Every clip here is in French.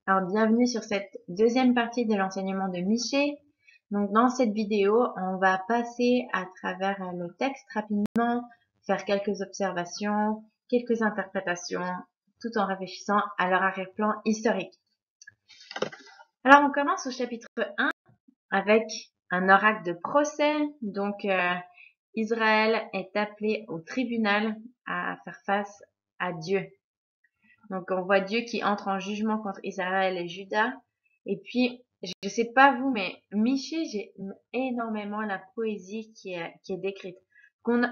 Alors, bienvenue sur cette deuxième partie de l'enseignement de Michée. Donc, dans cette vidéo, on va passer à travers le texte rapidement, faire quelques observations, quelques interprétations, tout en réfléchissant à leur arrière-plan historique. Alors, on commence au chapitre 1 avec un oracle de procès. Donc, Israël est appelé au tribunal à faire face à Dieu. Donc, on voit Dieu qui entre en jugement contre Israël et Juda. Et puis, je sais pas vous, mais Michée, j'aime énormément la poésie qui est décrite.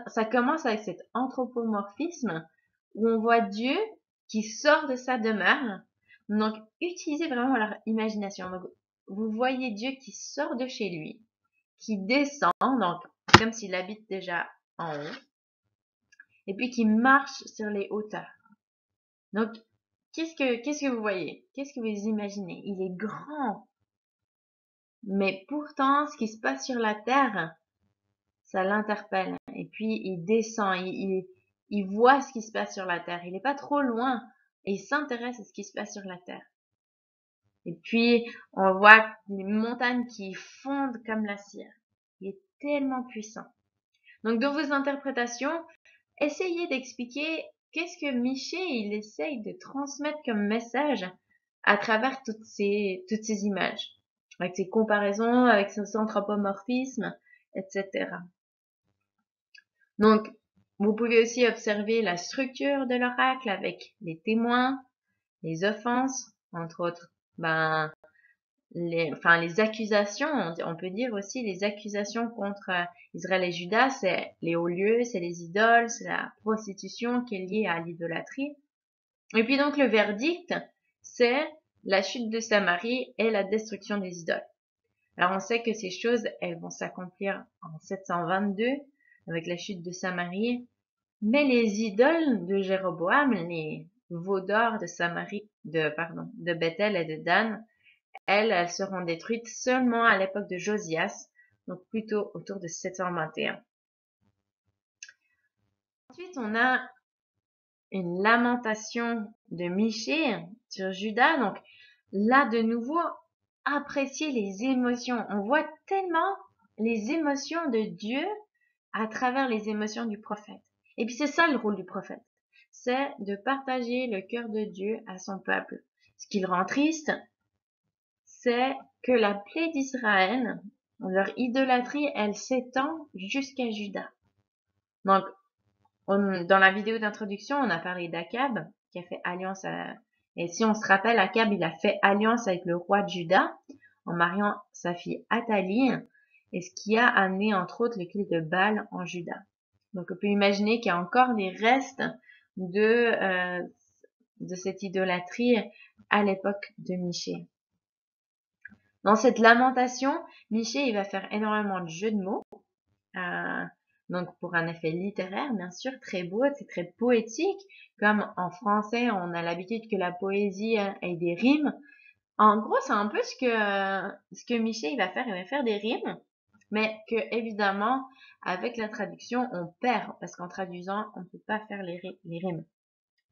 Ça commence avec cet anthropomorphisme où on voit Dieu qui sort de sa demeure. Donc, utilisez vraiment leur imagination. Donc, vous voyez Dieu qui sort de chez lui, qui descend, donc comme s'il habite déjà en haut, et puis qui marche sur les hauteurs. Donc, qu'est-ce que vous voyez? Qu'est-ce que vous imaginez? Il est grand. Mais pourtant, ce qui se passe sur la terre, ça l'interpelle. Et puis, il descend, il voit ce qui se passe sur la terre. Il n'est pas trop loin et il s'intéresse à ce qui se passe sur la terre. Et puis, on voit les montagnes qui fondent comme la cire. Il est tellement puissant. Donc, dans vos interprétations, essayez d'expliquer qu'est-ce que Michée il essaye de transmettre comme message à travers toutes ces images, avec ses comparaisons, avec son anthropomorphisme, etc. Donc, vous pouvez aussi observer la structure de l'oracle avec les témoins, les offenses, entre autres, les accusations, on peut dire aussi les accusations contre Israël et Juda, c'est les hauts lieux, c'est les idoles, c'est la prostitution qui est liée à l'idolâtrie. Et puis donc le verdict, c'est la chute de Samarie et la destruction des idoles. Alors on sait que ces choses, elles vont s'accomplir en 722 avec la chute de Samarie, mais les idoles de Jéroboam, les veaux d'or de de Bethel et de Dan, elles seront détruites seulement à l'époque de Josias, donc plutôt autour de 721. Ensuite, on a une lamentation de Michée sur Juda. Donc là, de nouveau, apprécier les émotions. On voit tellement les émotions de Dieu à travers les émotions du prophète. Et puis c'est ça le rôle du prophète. C'est de partager le cœur de Dieu à son peuple. Ce qui le rend triste, c'est que la plaie d'Israël, leur idolâtrie, elle s'étend jusqu'à Juda. Donc, dans la vidéo d'introduction, on a parlé d'Akab, qui a fait alliance et si on se rappelle, Akab, il a fait alliance avec le roi de Juda, en mariant sa fille Athalie, et ce qui a amené, entre autres, le culte de Baal en Juda. Donc, on peut imaginer qu'il y a encore des restes de cette idolâtrie à l'époque de Michée. Dans cette lamentation, Michée, il va faire énormément de jeux de mots. Donc pour un effet littéraire, bien sûr, très beau, c'est très poétique. Comme en français, on a l'habitude que la poésie ait des rimes. En gros, c'est un peu ce que Michée il va faire des rimes, mais que évidemment, avec la traduction, on perd parce qu'en traduisant, on ne peut pas faire les rimes.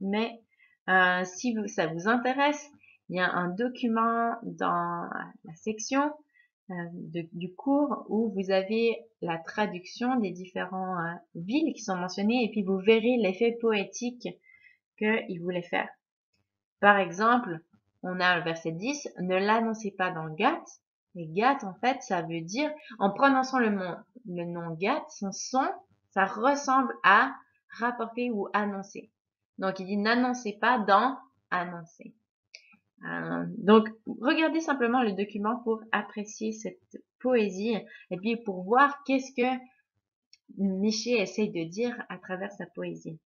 Mais si ça vous intéresse, il y a un document dans la section du cours où vous avez la traduction des différentes villes qui sont mentionnées et puis vous verrez l'effet poétique qu'il voulait faire. Par exemple, on a le verset 10, ne l'annoncez pas dans Gath. Et Gath, en fait, ça veut dire, en prononçant le nom Gath, son son, ça ressemble à rapporter ou annoncer. Donc, il dit n'annoncez pas dans annoncer. Donc, regardez simplement le document pour apprécier cette poésie et puis pour voir qu'est-ce que Michée essaye de dire à travers sa poésie.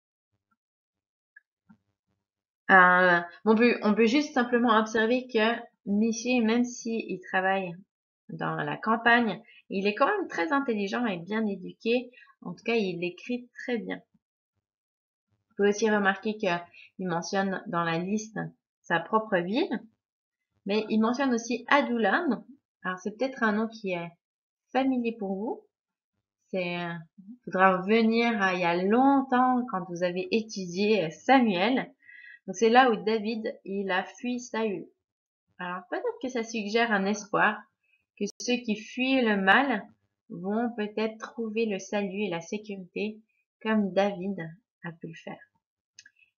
On peut juste simplement observer que Michée, même s'il travaille dans la campagne, il est quand même très intelligent et bien éduqué. En tout cas, il écrit très bien. On peut aussi remarquer qu'il mentionne dans la liste sa propre ville, mais il mentionne aussi Adullam. Alors, c'est peut-être un nom qui est familier pour vous. Faudra revenir à il y a longtemps quand vous avez étudié Samuel. Donc, c'est là où David, il a fui Saül. Alors peut-être que ça suggère un espoir, que ceux qui fuient le mal vont peut-être trouver le salut et la sécurité, comme David a pu le faire.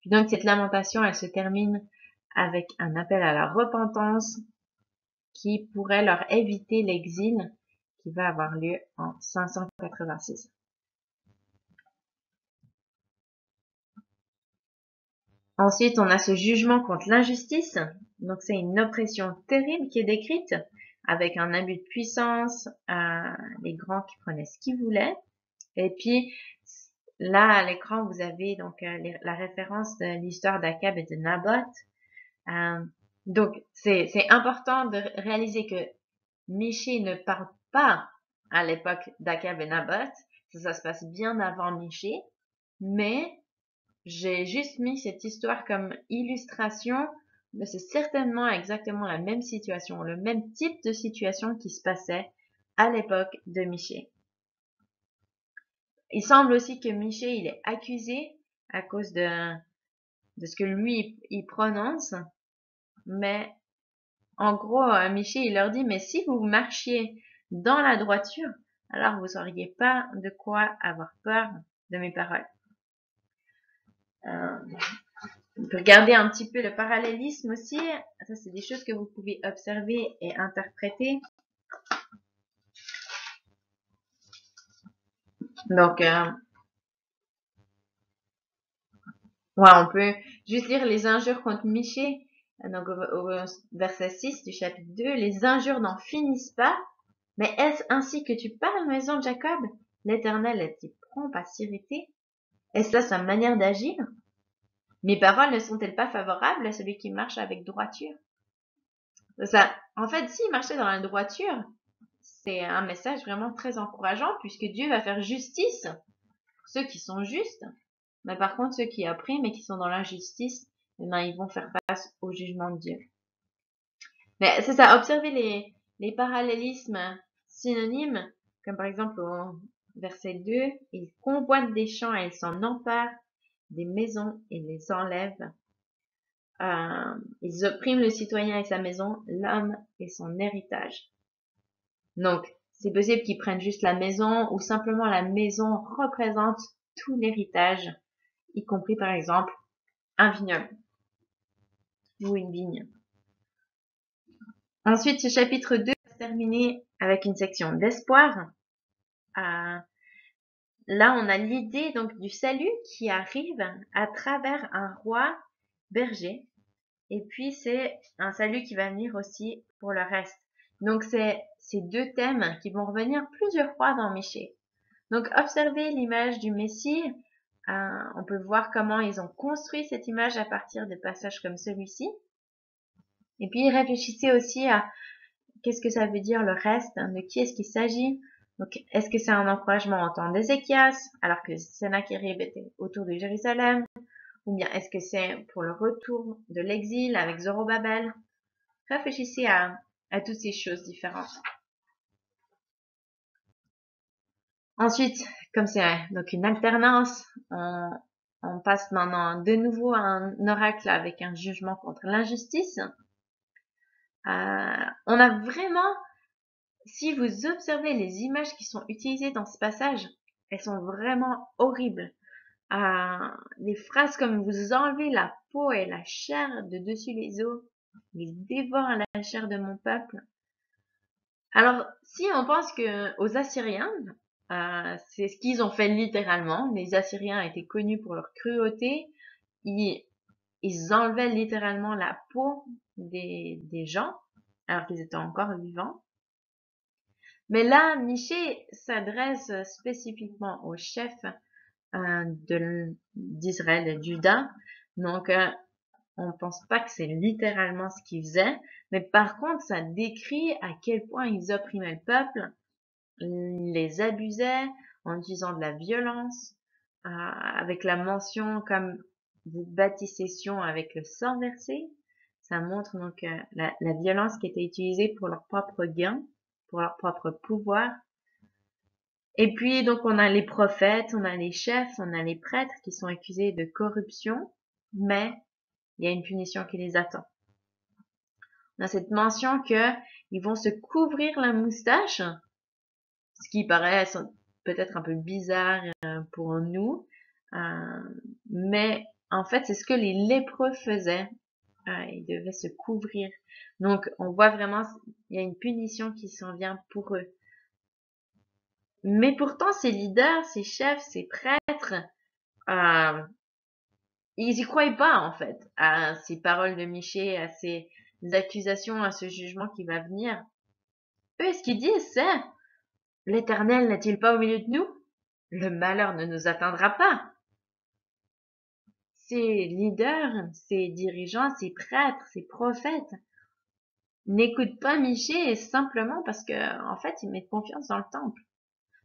Puis donc cette lamentation, elle se termine avec un appel à la repentance qui pourrait leur éviter l'exil qui va avoir lieu en 586. Ensuite, on a ce jugement contre l'injustice. Donc, c'est une oppression terrible qui est décrite avec un abus de puissance, les grands qui prenaient ce qu'ils voulaient. Et puis, là, à l'écran, vous avez donc la référence de l'histoire d'Akab et de Naboth. Donc, c'est important de réaliser que Michée ne parle pas à l'époque d'Akab et Naboth. Ça se passe bien avant Michée. Mais j'ai juste mis cette histoire comme illustration, mais c'est certainement exactement la même situation, le même type de situation qui se passait à l'époque de Michée. Il semble aussi que Michée, il est accusé à cause de ce que lui, il prononce, mais en gros, Michée, il leur dit, mais si vous marchiez dans la droiture, alors vous n'auriez pas de quoi avoir peur de mes paroles. On peut regarder un petit peu le parallélisme aussi. Ça, c'est des choses que vous pouvez observer et interpréter. Donc, on peut juste lire les injures contre Michée. Donc, au verset 6 du chapitre 2, les injures n'en finissent pas. Mais est-ce ainsi que tu parles, maison de Jacob? L'Éternel est-il prompt à s'irriter? Est-ce là sa manière d'agir? Mes paroles ne sont-elles pas favorables à celui qui marche avec droiture? Ça, en fait, s'il marchait dans la droiture, c'est un message vraiment très encourageant puisque Dieu va faire justice pour ceux qui sont justes. Mais par contre, ceux qui oppriment et qui sont dans l'injustice, eh ben, ils vont faire face au jugement de Dieu. Mais c'est ça, observez les parallélismes synonymes, comme par exemple au verset 2, ils convoitent des champs et ils s'en emparent, des maisons et les enlèvent. Ils oppriment le citoyen et sa maison, l'homme et son héritage. Donc, c'est possible qu'ils prennent juste la maison ou simplement la maison représente tout l'héritage, y compris par exemple un vignoble ou une vigne. Ensuite, ce chapitre 2 va se terminer avec une section d'espoir. Là, on a l'idée donc du salut qui arrive à travers un roi berger. Et puis, c'est un salut qui va venir aussi pour le reste. Donc, c'est ces deux thèmes qui vont revenir plusieurs fois dans Michée. Donc, observez l'image du Messie. On peut voir comment ils ont construit cette image à partir de passages comme celui-ci. Et puis, réfléchissez aussi à qu'est-ce que ça veut dire le reste, de qui est-ce qu'il s'agit. Donc, est-ce que c'est un encouragement en temps d'Ézéchias, alors que Sennacherib était autour de Jérusalem? Ou bien est-ce que c'est pour le retour de l'exil avec Zorobabel? Réfléchissez à toutes ces choses différentes. Ensuite, comme c'est donc une alternance, on passe maintenant de nouveau à un oracle avec un jugement contre l'injustice. On a vraiment, si vous observez les images qui sont utilisées dans ce passage, elles sont vraiment horribles. Les phrases comme vous enlevez la peau et la chair de dessus les os, ils dévorent la chair de mon peuple. Alors, si on pense que aux Assyriens, c'est ce qu'ils ont fait littéralement. Les Assyriens étaient connus pour leur cruauté. Ils enlevaient littéralement la peau des gens, alors qu'ils étaient encore vivants. Mais là, Michée s'adresse spécifiquement aux chefs d'Israël et de Juda. Donc, on ne pense pas que c'est littéralement ce qu'ils faisaient, mais par contre, ça décrit à quel point ils opprimaient le peuple, les abusaient en utilisant de la violence, avec la mention comme vous bâtissez Sion avec le sang versé. Ça montre donc la violence qui était utilisée pour leur propre gain, pour leur propre pouvoir. Et puis, donc, on a les prophètes, on a les chefs, on a les prêtres qui sont accusés de corruption, mais il y a une punition qui les attend. dans cette mention que ils vont se couvrir la moustache, ce qui paraît peut-être un peu bizarre pour nous, mais en fait, c'est ce que les lépreux faisaient. Ils devaient se couvrir. Donc, on voit vraiment, il y a une punition qui s'en vient pour eux. Mais pourtant, ces leaders, ces chefs, ces prêtres, ils y croyaient pas, en fait, à ces paroles de Michée, à ces accusations, à ce jugement qui va venir. Eux, ce qu'ils disent, c'est, l'Éternel n'est-il pas au milieu de nous? Le malheur ne nous atteindra pas. Ces leaders, ces dirigeants, ces prêtres, ces prophètes n'écoutent pas Michée simplement parce que, en fait, ils mettent confiance dans le temple.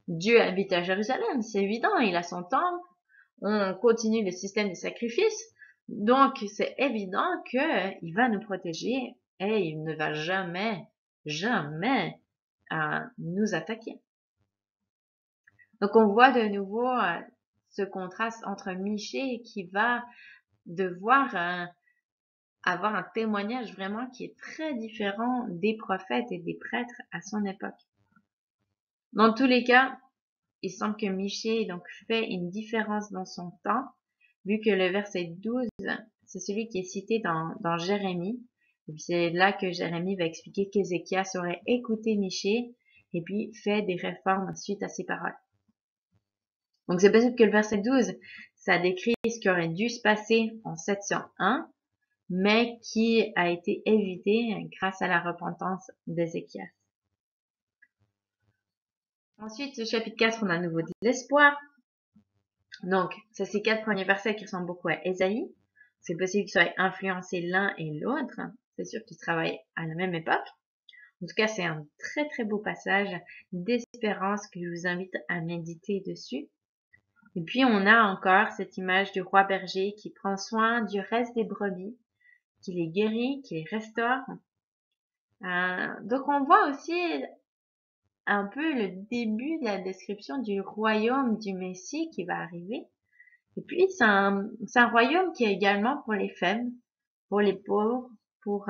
Dieu habite à Jérusalem, c'est évident, il a son temple, on continue le système de sacrifice, donc c'est évident qu'il va nous protéger et il ne va jamais, jamais nous attaquer. Donc on voit de nouveau ce contraste entre Michée qui va devoir avoir un témoignage vraiment qui est très différent des prophètes et des prêtres à son époque. Dans tous les cas, il semble que Michée donc fait une différence dans son temps, vu que le verset 12, c'est celui qui est cité dans Jérémie. Et puis c'est là que Jérémie va expliquer qu'Ézéchias aurait écouté Michée et puis fait des réformes suite à ses paroles. Donc c'est possible que le verset 12, ça décrit ce qui aurait dû se passer en 701, mais qui a été évité grâce à la repentance d'Ézéchias. Ensuite, au chapitre 4, on a à nouveau de l'espoir. Donc, c'est ces 4 premiers versets qui ressemblent beaucoup à Ésaïe. C'est possible qu'ils soient influencés l'un et l'autre. C'est sûr qu'ils travaillent à la même époque. En tout cas, c'est un très très beau passage d'espérance que je vous invite à méditer dessus. Et puis, on a encore cette image du roi berger qui prend soin du reste des brebis, qui les guérit, qui les restaure. Donc, on voit aussi un peu le début de la description du royaume du Messie qui va arriver. Et puis, c'est un royaume qui est également pour les faibles, pour les pauvres, pour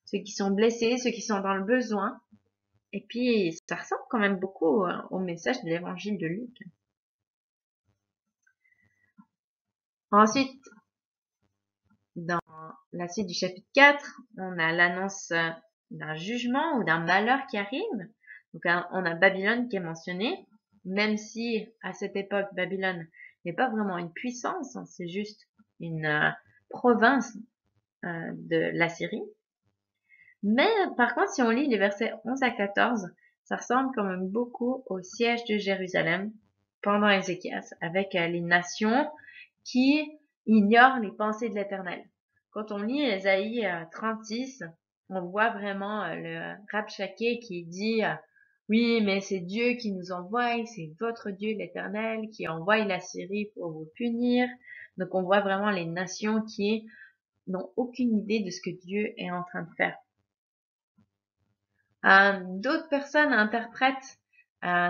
ceux qui sont blessés, ceux qui sont dans le besoin. Et puis, ça ressemble quand même beaucoup au message de l'évangile de Luc. Ensuite, dans la suite du chapitre 4, on a l'annonce d'un jugement ou d'un malheur qui arrive. Donc, on a Babylone qui est mentionné, même si à cette époque, Babylone n'est pas vraiment une puissance, c'est juste une province de la Syrie. Mais par contre, si on lit les versets 11 à 14, ça ressemble quand même beaucoup au siège de Jérusalem pendant Ézéchias, avec les nations qui ignorent les pensées de l'Éternel. Quand on lit Ésaïe 36, on voit vraiment le Rabshakeh qui dit oui, mais c'est Dieu qui nous envoie, c'est votre Dieu l'Éternel qui envoie la Syrie pour vous punir. Donc on voit vraiment les nations qui n'ont aucune idée de ce que Dieu est en train de faire. D'autres personnes interprètent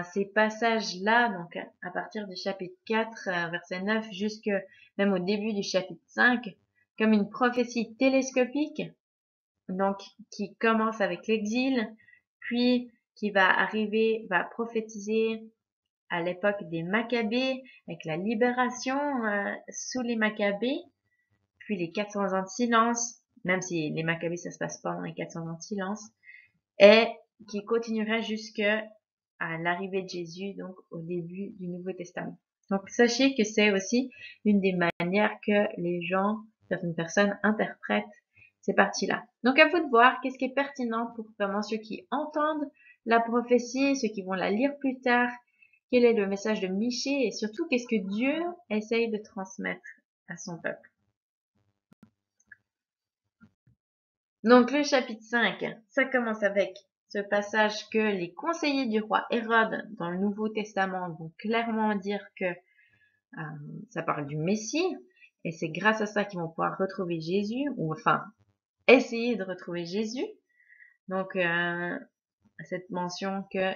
ces passages-là, donc à partir du chapitre 4, verset 9, jusque même au début du chapitre 5, comme une prophétie télescopique, donc qui commence avec l'exil, puis qui va arriver, va prophétiser à l'époque des Maccabées, avec la libération sous les Maccabées, puis les 400 ans de silence, même si les Maccabées ça se passe pendant les 400 ans de silence, et qui continuera jusqu'à l'arrivée de Jésus, donc au début du Nouveau Testament. Donc sachez que c'est aussi une des manières que les gens, certaines personnes interprètent ces parties-là. Donc à vous de voir qu'est-ce qui est pertinent pour vraiment ceux qui entendent la prophétie, ceux qui vont la lire plus tard, quel est le message de Michée et surtout qu'est-ce que Dieu essaye de transmettre à son peuple. Donc le chapitre 5, ça commence avec ce passage que les conseillers du roi Hérode dans le Nouveau Testament vont clairement dire que ça parle du Messie et c'est grâce à ça qu'ils vont pouvoir retrouver Jésus ou enfin essayer de retrouver Jésus. Donc cette mention que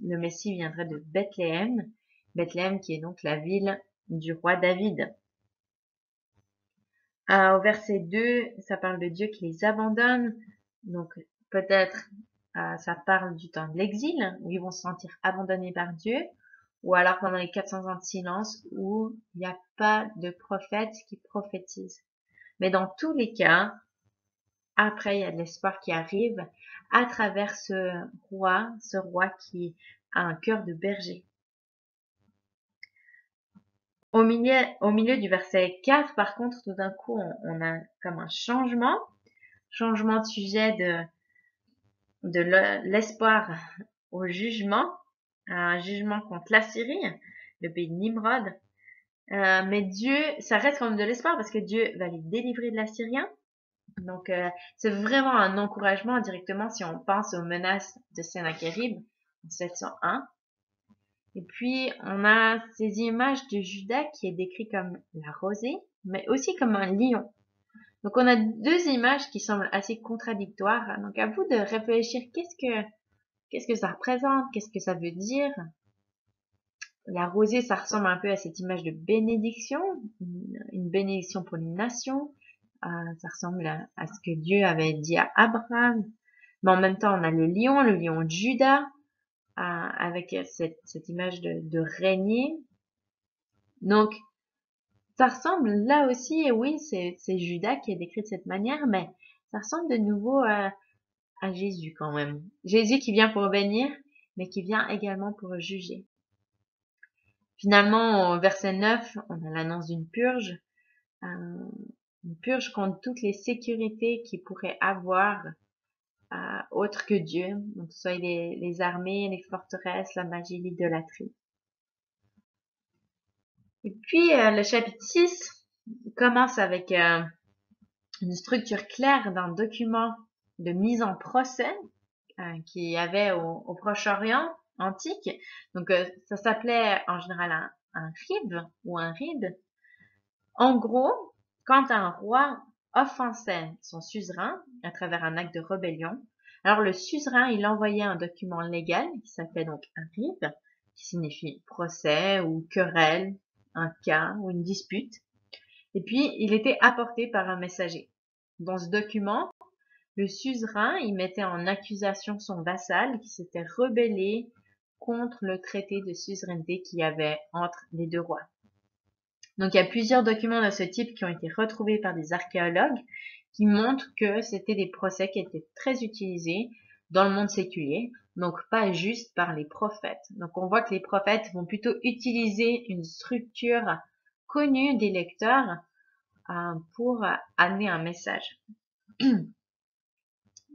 le Messie viendrait de Bethléem, Bethléem qui est donc la ville du roi David. Au verset 2, ça parle de Dieu qui les abandonne. Donc peut-être ça parle du temps de l'exil, où ils vont se sentir abandonnés par Dieu, ou alors pendant les 400 ans de silence, où il n'y a pas de prophète qui prophétise. Mais dans tous les cas, après il y a de l'espoir qui arrive à travers ce roi qui a un cœur de berger. Au milieu du verset 4, par contre, tout d'un coup, on a comme un changement de sujet de l'espoir au jugement, un jugement contre l'Assyrie, le pays de Nimrod. Mais Dieu, ça reste quand même de l'espoir parce que Dieu va les délivrer de l'Assyrien. Donc, c'est vraiment un encouragement directement si on pense aux menaces de Sennacherib en 701. Et puis, on a ces images de Juda qui est décrit comme la rosée, mais aussi comme un lion. Donc, on a deux images qui semblent assez contradictoires. Donc, à vous de réfléchir, qu'est-ce que ça représente? Qu'est-ce que ça veut dire? La rosée, ça ressemble un peu à cette image de bénédiction, une bénédiction pour les nations. Ça ressemble à ce que Dieu avait dit à Abraham. Mais en même temps, on a le lion de Juda, avec cette image de régner. Donc, ça ressemble là aussi, et oui, c'est Judas qui est décrit de cette manière, mais ça ressemble de nouveau à Jésus quand même. Jésus qui vient pour bénir, mais qui vient également pour juger. Finalement, au verset 9, on a l'annonce d'une purge, une purge contre toutes les sécurités qu'il pourrait avoir autres que Dieu, donc soit les armées, les forteresses, la magie, l'idolâtrie. Et puis, le chapitre 6 commence avec une structure claire d'un document de mise en procès qu'il y avait au Proche-Orient antique. Donc, ça s'appelait en général un rib ou un rib. En gros, quand un roi offensait son suzerain à travers un acte de rébellion, alors le suzerain, il envoyait un document légal qui s'appelait donc un rib, qui signifie procès ou querelle, un cas ou une dispute. Et puis, il était apporté par un messager. Dans ce document, le suzerain, il mettait en accusation son vassal qui s'était rebellé contre le traité de suzeraineté qu'il y avait entre les deux rois. Donc, il y a plusieurs documents de ce type qui ont été retrouvés par des archéologues qui montrent que c'était des procès qui étaient très utilisés dans le monde séculier, donc pas juste par les prophètes. Donc, on voit que les prophètes vont plutôt utiliser une structure connue des lecteurs pour amener un message.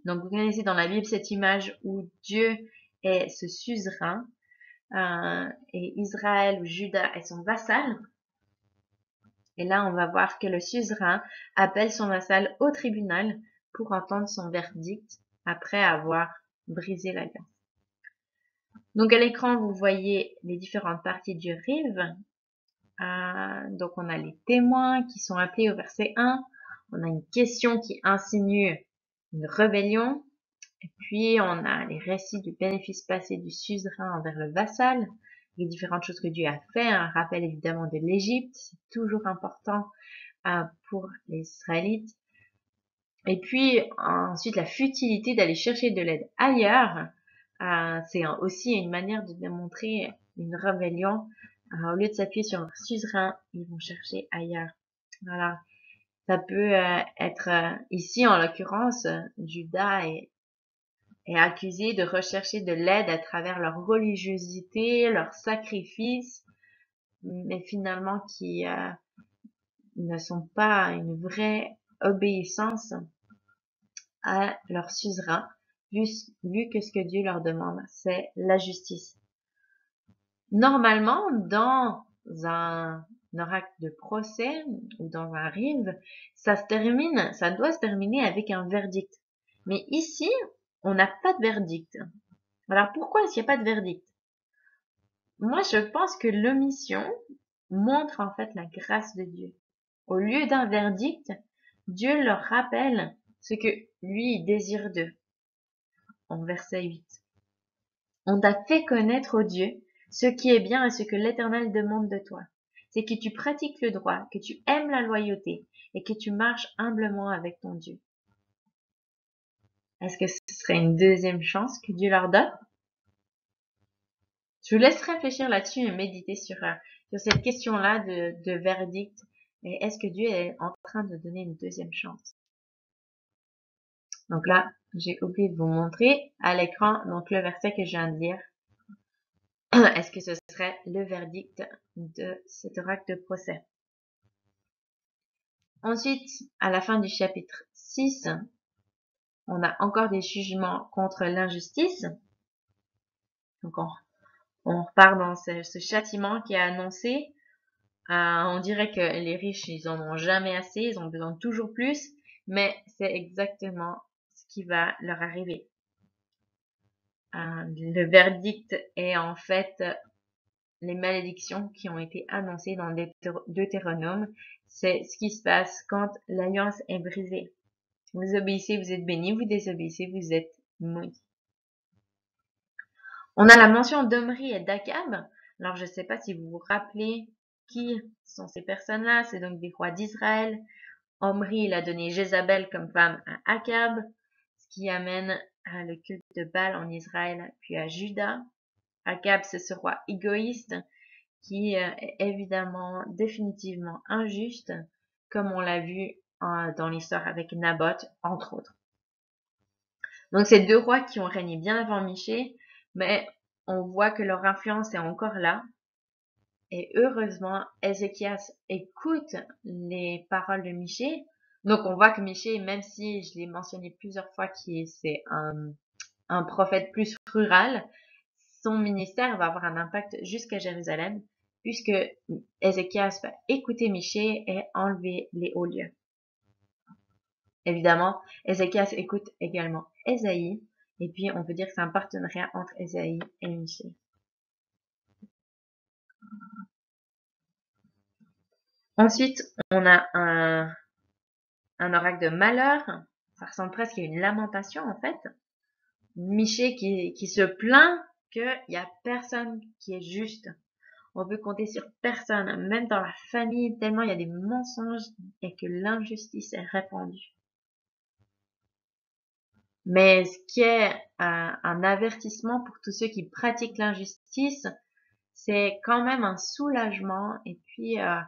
Donc, vous connaissez dans la Bible cette image où Dieu est ce suzerain et Israël ou Juda est son vassal. Et là, on va voir que le suzerain appelle son vassal au tribunal pour entendre son verdict après avoir brisé la glace. Donc, à l'écran, vous voyez les différentes parties du rive. Donc, on a les témoins qui sont appelés au verset 1. On a une question qui insinue une rébellion. Et puis, on a les récits du bénéfice passé du suzerain envers le vassal, les différentes choses que Dieu a fait, un rappel évidemment de l'Égypte, c'est toujours important pour les Israélites. Et puis, ensuite, la futilité d'aller chercher de l'aide ailleurs, c'est aussi une manière de démontrer une rébellion. Au lieu de s'appuyer sur leur suzerain, ils vont chercher ailleurs. Voilà. Ça peut être ici, en l'occurrence, Judas est accusé de rechercher de l'aide à travers leur religiosité, leur sacrifice, mais finalement qui ne sont pas une vraie obéissance à leur suzerain, vu que ce que Dieu leur demande, c'est la justice. Normalement, dans un oracle de procès ou dans un rive, ça doit se terminer avec un verdict. Mais ici, on n'a pas de verdict. Alors pourquoi est-ce qu'il n'y a pas de verdict? Moi, je pense que l'omission montre en fait la grâce de Dieu. Au lieu d'un verdict, Dieu leur rappelle ce que lui désire d'eux. En verset 8. On t'a fait connaître, ô Dieu, ce qui est bien et ce que l'Éternel demande de toi. C'est que tu pratiques le droit, que tu aimes la loyauté et que tu marches humblement avec ton Dieu. Est-ce que ce serait une deuxième chance que Dieu leur donne? Je vous laisse réfléchir là-dessus et méditer sur cette question-là de verdict. Et est-ce que Dieu est en train de donner une deuxième chance? Donc là, j'ai oublié de vous montrer à l'écran donc le verset que je viens de lire. Est-ce que ce serait le verdict de cet oracle de procès? Ensuite, à la fin du chapitre 6, on a encore des jugements contre l'injustice. Donc on repart dans ce châtiment qui est annoncé. On dirait que les riches, ils en ont jamais assez, ils ont besoin de toujours plus, mais c'est exactement ce qui va leur arriver. Le verdict est en fait les malédictions qui ont été annoncées dans Deutéronome. C'est ce qui se passe quand l'alliance est brisée. Vous obéissez, vous êtes bénis, vous désobéissez, vous êtes maudits. On a la mention d'Omri et d'Akab. Alors, je ne sais pas si vous vous rappelez qui sont ces personnes-là. C'est donc des rois d'Israël. Omri, il a donné Jézabel comme femme à Akab, ce qui amène le culte de Baal en Israël, puis à Juda. Akab, c'est ce roi égoïste qui est évidemment définitivement injuste, comme on l'a vu dans l'histoire avec Naboth, entre autres. Donc, c'est deux rois qui ont régné bien avant Michée, mais on voit que leur influence est encore là. Et heureusement, Ézéchias écoute les paroles de Michée. Donc, on voit que Michée, même si je l'ai mentionné plusieurs fois, c'est un prophète plus rural, son ministère va avoir un impact jusqu'à Jérusalem, puisque Ézéchias va écouter Michée et enlever les hauts lieux. Évidemment, Ézéchias écoute également Ésaïe, et puis on peut dire que c'est un partenariat entre Ésaïe et Michée. Ensuite, on a un oracle de malheur. Ça ressemble presque à une lamentation, en fait. Michée qui se plaint qu'il n'y a personne qui est juste. On peut compter sur personne, même dans la famille, tellement il y a des mensonges et que l'injustice est répandue. Mais ce qui est un avertissement pour tous ceux qui pratiquent l'injustice, c'est quand même un soulagement et puis un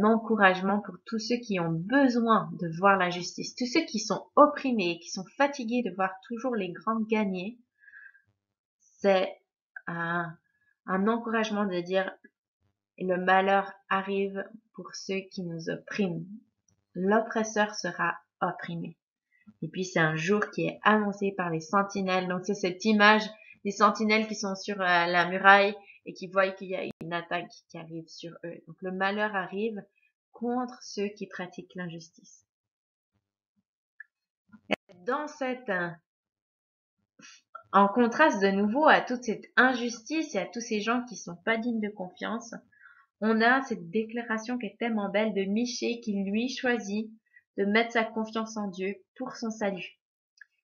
encouragement pour tous ceux qui ont besoin de voir la justice, tous ceux qui sont opprimés, qui sont fatigués de voir toujours les grands gagner. C'est un encouragement de dire le malheur arrive pour ceux qui nous oppriment. L'oppresseur sera opprimé. Et puis c'est un jour qui est annoncé par les sentinelles. Donc c'est cette image des sentinelles qui sont sur la muraille et qui voient qu'il y a une attaque qui arrive sur eux. Donc le malheur arrive contre ceux qui pratiquent l'injustice. Dans en contraste de nouveau à toute cette injustice et à tous ces gens qui sont pas dignes de confiance, on a cette déclaration qui est tellement belle de Michée qui lui choisit de mettre sa confiance en Dieu pour son salut.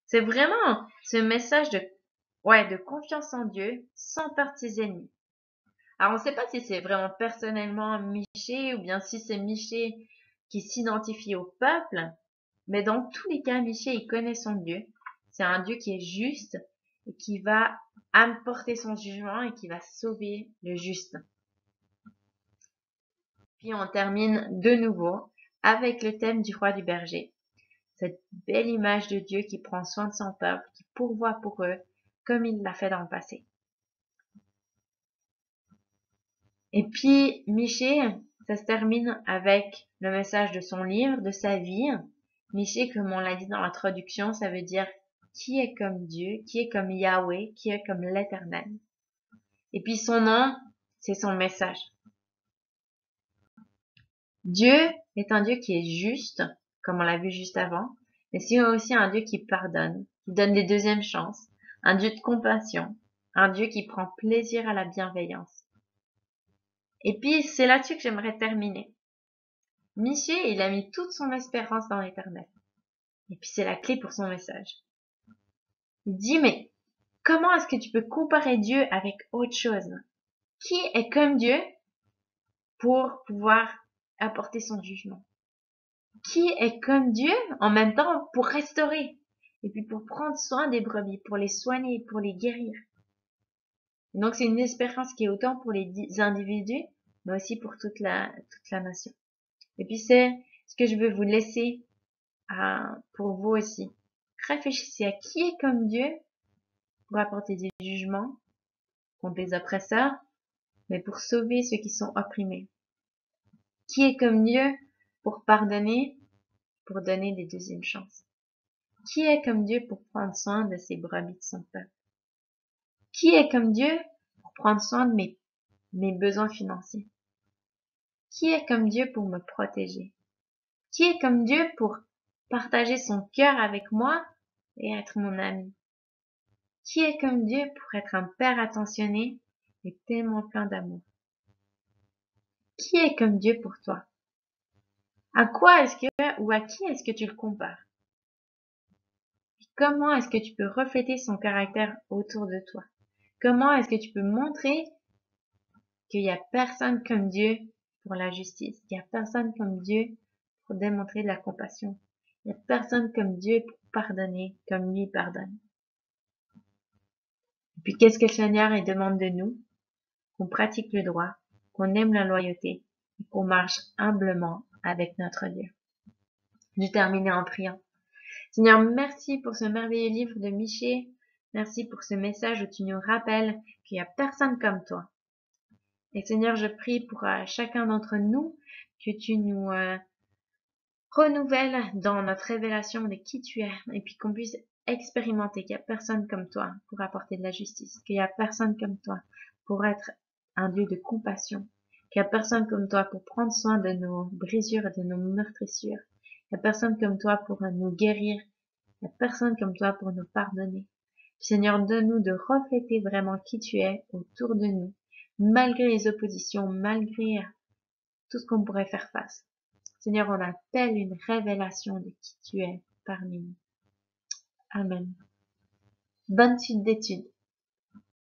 C'est vraiment ce message de confiance en Dieu sans peur de ses ennemis. Alors, on ne sait pas si c'est vraiment personnellement Michée ou bien si c'est Michée qui s'identifie au peuple, mais dans tous les cas, Michée, il connaît son Dieu. C'est un Dieu qui est juste et qui va apporter son jugement et qui va sauver le juste. Puis on termine de nouveau avec le thème du roi du berger. Cette belle image de Dieu qui prend soin de son peuple, qui pourvoit pour eux, comme il l'a fait dans le passé. Et puis, Michée, ça se termine avec le message de son livre, de sa vie. Michée, comme on l'a dit dans l'introduction, ça veut dire qui est comme Dieu, qui est comme Yahweh, qui est comme l'Éternel. Et puis son nom, c'est son message. Dieu est un Dieu qui est juste, comme on l'a vu juste avant, mais c'est aussi un Dieu qui pardonne, qui donne des deuxièmes chances, un Dieu de compassion, un Dieu qui prend plaisir à la bienveillance. Et puis, c'est là-dessus que j'aimerais terminer. Michée, il a mis toute son espérance dans l'Éternel. Et puis, c'est la clé pour son message. Il dit, mais comment est-ce que tu peux comparer Dieu avec autre chose? Qui est comme Dieu pour pouvoir apporter son jugement? Qui est comme Dieu en même temps pour restaurer? et puis pour prendre soin des brebis, pour les soigner, pour les guérir. Donc c'est une espérance qui est autant pour les individus, mais aussi pour toute la nation. Et puis c'est ce que je veux vous laisser pour vous aussi. Réfléchissez à qui est comme Dieu pour apporter du jugement contre les oppresseurs, mais pour sauver ceux qui sont opprimés. Qui est comme Dieu pour pardonner, pour donner des deuxièmes chances. Qui est comme Dieu pour prendre soin de ses brebis de son peuple? Qui est comme Dieu pour prendre soin de mes besoins financiers? Qui est comme Dieu pour me protéger? Qui est comme Dieu pour partager son cœur avec moi et être mon ami? Qui est comme Dieu pour être un père attentionné et tellement plein d'amour? Qui est comme Dieu pour toi? À quoi est-ce que, ou à qui est-ce que tu le compares? Comment est-ce que tu peux refléter son caractère autour de toi? Comment est-ce que tu peux montrer qu'il n'y a personne comme Dieu pour la justice? Il n'y a personne comme Dieu pour démontrer de la compassion. Il n'y a personne comme Dieu pour pardonner comme lui pardonne. Et puis qu'est-ce que le Seigneur demande de nous? Qu'on pratique le droit, qu'on aime la loyauté et qu'on marche humblement avec notre Dieu. Je termine en priant. Seigneur, merci pour ce merveilleux livre de Michée. Merci pour ce message où tu nous rappelles qu'il n'y a personne comme toi. Et Seigneur, je prie pour chacun d'entre nous que tu nous renouvelles dans notre révélation de qui tu es et puis qu'on puisse expérimenter qu'il n'y a personne comme toi pour apporter de la justice, qu'il n'y a personne comme toi pour être un Dieu de compassion, qu'il n'y a personne comme toi pour prendre soin de nos brisures et de nos meurtrissures, il n'y a personne comme toi pour nous guérir, il n'y a personne comme toi pour nous pardonner. Seigneur, donne-nous de refléter vraiment qui tu es autour de nous, malgré les oppositions, malgré tout ce qu'on pourrait faire face. Seigneur, on appelle une révélation de qui tu es parmi nous. Amen. Bonne suite d'études.